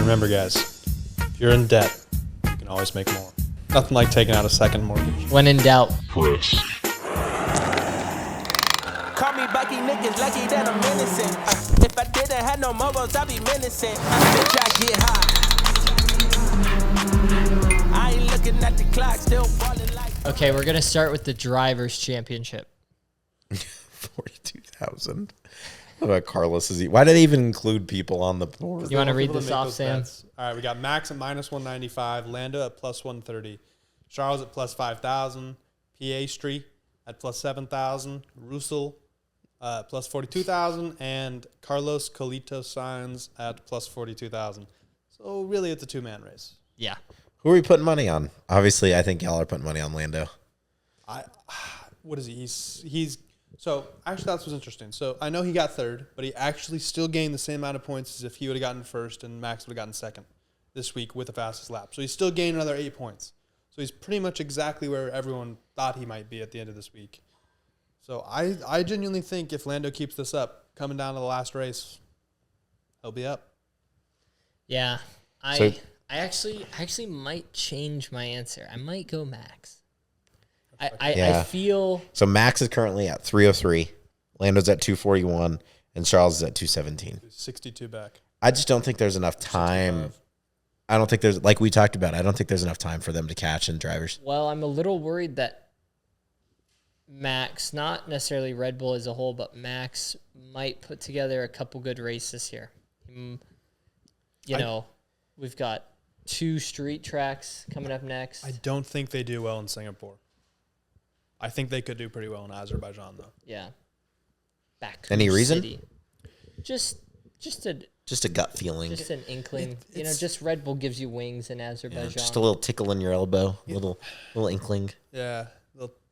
remember, guys, if you're in debt, you can always make more. Nothing like taking out a second mortgage. When in doubt. Press. Call me Bucky, niggas lucky that I'm innocent. If I didn't have no morals, I'd be menacing. Bitch, I get high. I ain't looking at the clock, still falling like. Okay, we're going to start with the Drivers' Championship. 42,000. How about Carlos? Why did they even include people on the board? You want to read People this make off, those Sam? bets. All right, we got Max at minus 195, Lando at plus 130, Charles at plus 5,000, Piastri at plus 7,000, Russell plus 42,000, and Carlos Colito Sainz at plus 42,000. So really, it's a two-man race. Yeah. Who are we putting money on? Obviously, I think y'all are putting money on Lando. What is he? He's so actually that's what's interesting. So I know he got third, but he actually still gained the same amount of points as if he would have gotten first and Max would have gotten second this week with the fastest lap. So he's still gained another 8 points. So he's pretty much exactly where everyone thought he might be at the end of this week. So I genuinely think if Lando keeps this up, coming down to the last race, he'll be up. Yeah. So- I actually might change my answer. I might go Max. I Yeah. feel So Max is currently at 303. Lando's at 241. And Charles is at 217. 62 back. I just don't think there's enough time. 65. I don't think there's, like we talked about, I don't think there's enough time for them to catch in drivers. well, I'm a little worried that Max, not necessarily Red Bull as a whole, but Max might put together a couple good races here. We've got 2 street tracks coming up next. I don't think they do well in Singapore. I think they could do pretty well in Azerbaijan, though. Yeah. Back. Any reason? City. Just Just a gut feeling. an inkling. It's- Just Red Bull gives you wings in Azerbaijan. Yeah, just a little tickle in your elbow. Little inkling. Yeah,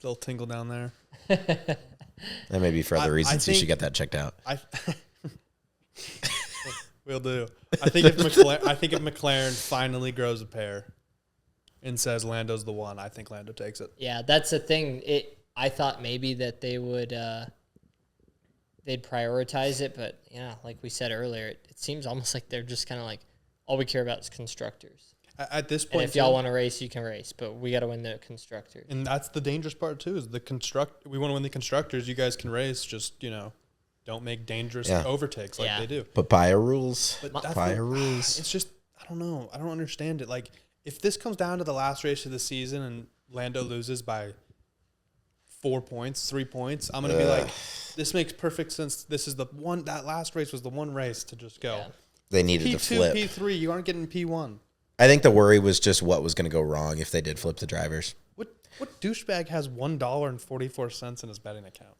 they'll tingle down there. That may be for other I reasons. You think- should get that checked out. We'll do. I think if McLaren finally grows a pair and says Lando's the one, I think Lando takes it. Yeah, that's the thing. I thought maybe that they would they'd prioritize it, but yeah, like we said earlier, it seems almost like they're just kind of like all we care about is constructors. At this And point, if y'all want to race, you can race, but we got to win the constructors. and that's the dangerous part too. Is we want to win the constructors. You guys can race. Just don't make dangerous Yeah. overtakes like Yeah. they do. But by rules. But that's By the- rules. It's just I don't know. I don't understand it. Like if this comes down to the last race of the season and Lando loses by 4 points, 3 points, I'm gonna be like, this makes perfect sense. This is the one. That last race was the one race to just go. Yeah. They needed to P2, flip. P3. You aren't getting P1. I think the worry was just what was going to go wrong if they did flip the drivers. What douchebag has $1.44 in his betting account?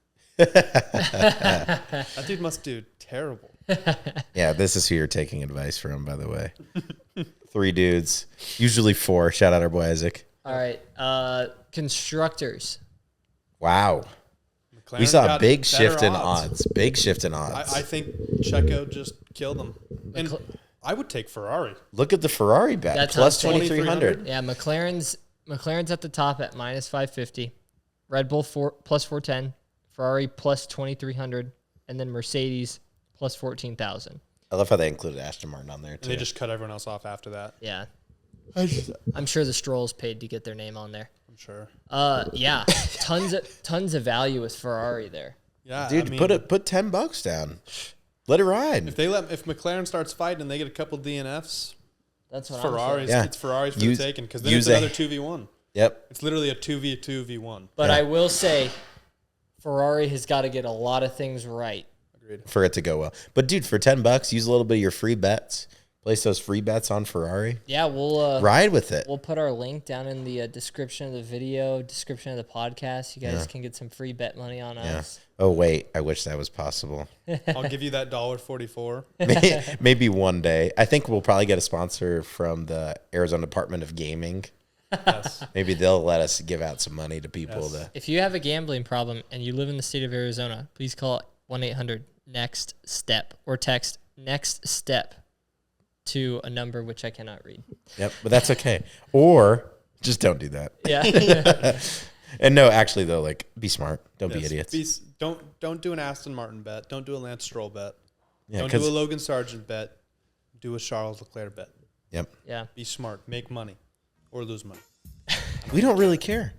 That dude must do terrible. Yeah, this is who you're taking advice from, by the way. 3 dudes, usually 4. Shout out our boy Isaac. All right, constructors. Wow. McLaren We saw a got big better shift in odds. Big shift in odds. I think Checo just killed him. And I would take Ferrari. Look at the Ferrari bet. That's Plus on 2,300. Yeah, McLaren's at the top at minus 550. Red Bull plus 410. Ferrari plus 2,300. And then Mercedes plus 14,000. I love how they included Aston Martin on there, And too. they just cut everyone else off after that. Yeah. I'm sure the Strolls paid to get their name on there. I'm sure. Yeah, tons of value with Ferrari there. Yeah, Dude, I mean, put $10 down. Let it ride. If McLaren starts fighting and they get a couple DNFs, That's what Ferraris. Yeah. It's Ferraris for Use- the taking because then use it's another 2v1. Yep. It's literally a 2v2v1. But Yeah. I will say, Ferrari has got to get a lot of things right. Agreed. For it to go well. But, dude, for $10, use a little bit of your free bets. Place those free bets on Ferrari. Yeah, we'll Ride with it. we'll put our link down in the description of the video, description of the podcast. You guys can get some free bet money on Yeah. us. Oh, wait. I wish that was possible. I'll give you that $1.44. Maybe one day. I think we'll probably get a sponsor from the Arizona Department of Gaming. Yes. Maybe they'll let us give out some money to people. Yes. To If you have a gambling problem and you live in the state of Arizona, please call 1-800-NEXT-STEP or text NEXT STEP to a number which I cannot read. Yep, but that's okay. Or just don't do that. Yeah. And no, actually though, like be smart. Don't be Yes. idiots. Don't do an Aston Martin bet. Don't do a Lance Stroll bet. Yeah, Don't do a 'cause Logan Sargent bet. Do a Charles Leclerc bet. Yep. Yeah. Be smart. Make money or lose money. We don't really care.